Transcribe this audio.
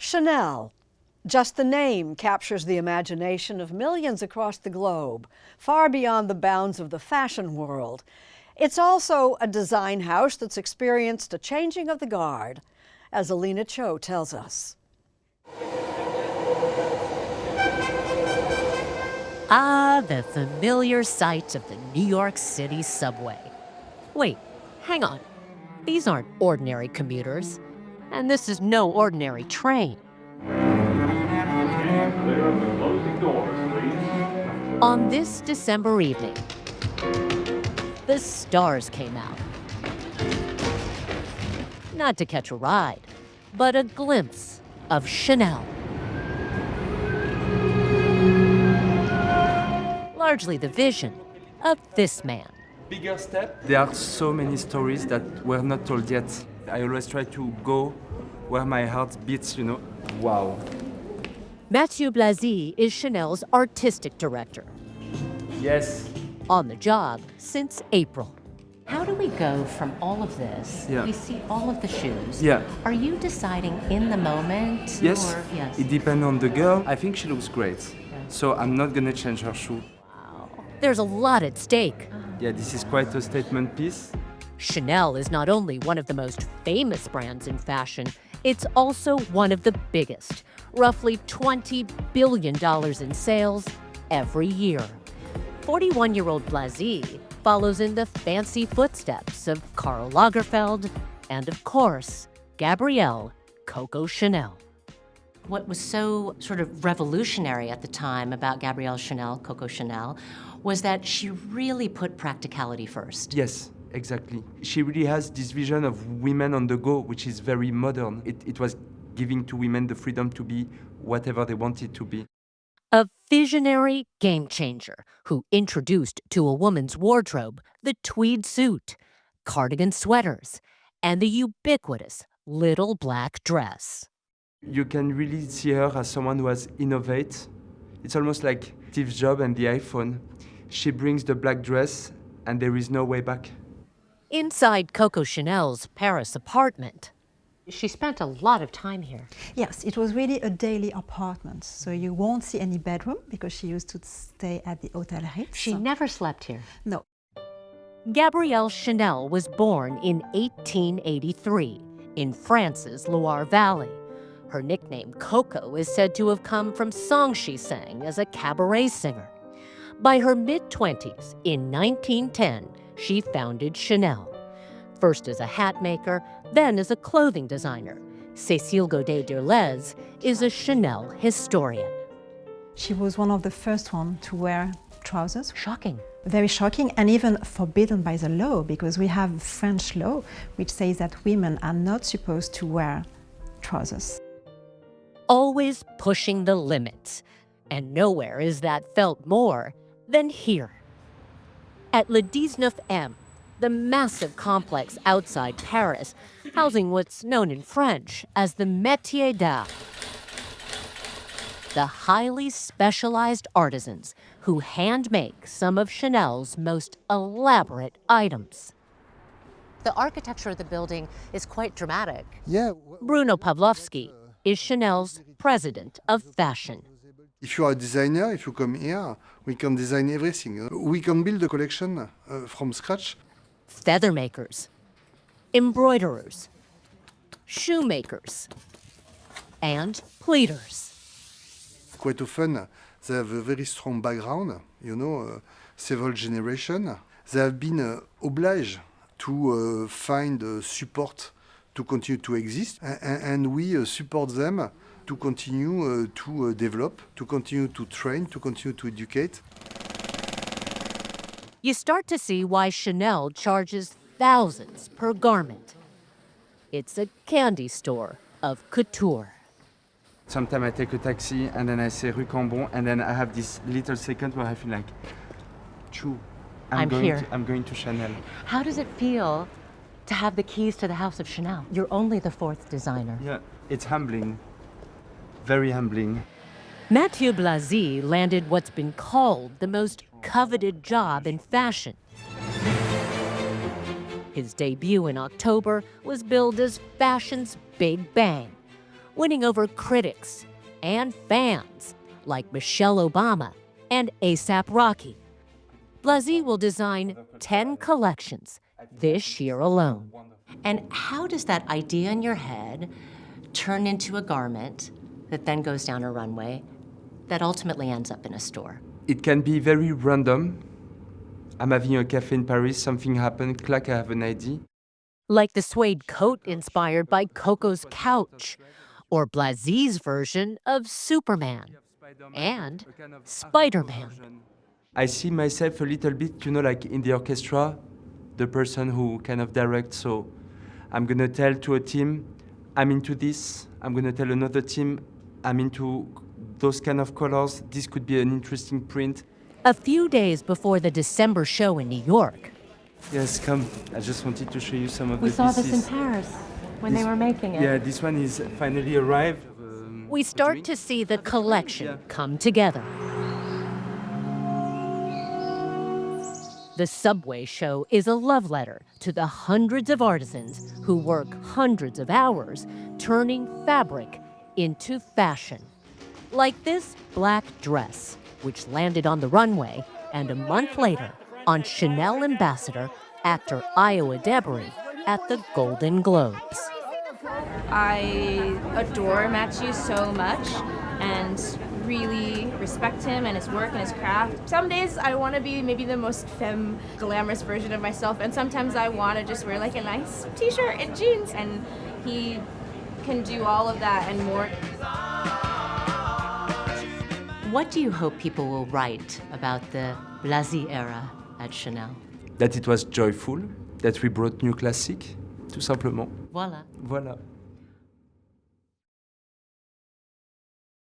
Chanel. Just the name captures the imagination of millions across the globe, far beyond the bounds of the fashion world. It's also a design house that's experienced a changing of the guard, as Alina Cho tells us. Ah, the familiar sight of the New York City subway. Wait, hang on. These aren't ordinary commuters, and this is no ordinary train. Clear of the closing doors, please. On this December evening, the stars came out. Not to catch a ride, but a glimpse of Chanel. Largely the vision of this man. Bigger step. There are so many stories that were not told yet. I always try to go where my heart beats, Wow. Matthieu Blazy is Chanel's artistic director. Yes. On the job since April. How do we go from all of this? Yeah. We see all of the shoes. Yeah. Are you deciding in the moment? Yes. Or, yes. It depends on the girl. I think she looks great. So I'm not gonna change her shoe. There's a lot at stake. Yeah, this is quite a statement piece. Chanel is not only one of the most famous brands in fashion, it's also one of the biggest, roughly $20 billion in sales every year. 41-year-old Blazy follows in the fancy footsteps of Karl Lagerfeld and, of course, Gabrielle, Coco Chanel. What was so sort of revolutionary at the time about Gabrielle Chanel, Coco Chanel, was that she really put practicality first. Yes, exactly. She really has this vision of women on the go, which is very modern. It was giving to women the freedom to be whatever they wanted to be. A visionary game changer who introduced to a woman's wardrobe the tweed suit, cardigan sweaters, and the ubiquitous little black dress. You can really see her as someone who has innovate. It's almost like Steve Jobs and the iPhone. She brings the black dress and there is no way back. Inside Coco Chanel's Paris apartment, she spent a lot of time here. Yes, it was really a daily apartment. So you won't see any bedroom because she used to stay at the Hotel Ritz. She never slept here. No. Gabrielle Chanel was born in 1883 in France's Loire Valley. Her nickname, Coco, is said to have come from songs she sang as a cabaret singer. By her mid-20s, in 1910, she founded Chanel. First as a hat maker, then as a clothing designer. Cécile Godet-Durlez is a Chanel historian. She was one of the first ones to wear trousers. Shocking. Very shocking and even forbidden by the law, because we have French law which says that women are not supposed to wear trousers. Always pushing the limits. And nowhere is that felt more than here. At Le 19M, the massive complex outside Paris, housing what's known in French as the métier d'art. The highly specialized artisans who hand-make some of Chanel's most elaborate items. The architecture of the building is quite dramatic. Yeah. Bruno Pavlovsky is Chanel's president of fashion. If you are a designer, if you come here, we can design everything. We can build a collection from scratch. Feather makers, embroiderers, shoemakers, and pleaters. Quite often, they have a very strong background, several generations. They have been obliged to find support to continue to exist, and we support them to continue to develop, to continue to train, to continue to educate. You start to see why Chanel charges thousands per garment. It's a candy store of couture. Sometimes I take a taxi and then I say Rue Cambon and then I have this little second where I feel like, true, I'm going to Chanel. How does it feel to have the keys to the house of Chanel? You're only the fourth designer. Yeah, it's humbling. Very humbling. Matthieu Blazy landed what's been called the most coveted job in fashion. His debut in October was billed as fashion's Big Bang. winning over critics and fans like Michelle Obama and A$AP Rocky. Blazy will design 10 collections this year alone. And how does that idea in your head turn into a garment that then goes down a runway that ultimately ends up in a store? It can be very random. I'm having a cafe in Paris, something happened, clack, I have an idea. Like the suede coat inspired by Coco's couch, or Blazy's version of Superman and Spider-Man. I see myself a little bit, like in the orchestra, the person who kind of directs. So I'm gonna tell to a team, I'm into this. I'm gonna tell another team, I'm into those kind of colors. This could be an interesting print. A few days before the December show in New York, Yes, come. I just wanted to show you some of We the saw pieces. this in Paris when they This- were making it. Yeah, this one is finally arrived. we start to see the collection come together. The subway show is a love letter to the hundreds of artisans who work hundreds of hours turning fabric into fashion. Like this black dress, which landed on the runway and a month later on Chanel ambassador actor Ayo Edebiri at the Golden Globes. I adore Matthieu so much and really respect him and his work and his craft. Some days I want to be maybe the most femme, glamorous version of myself, and sometimes I want to just wear like a nice t-shirt and jeans, and he can do all of that and more. What do you hope people will write about the Blazy era at Chanel? That it was joyful, that we brought new classic, tout simplement. Voila. Voilà.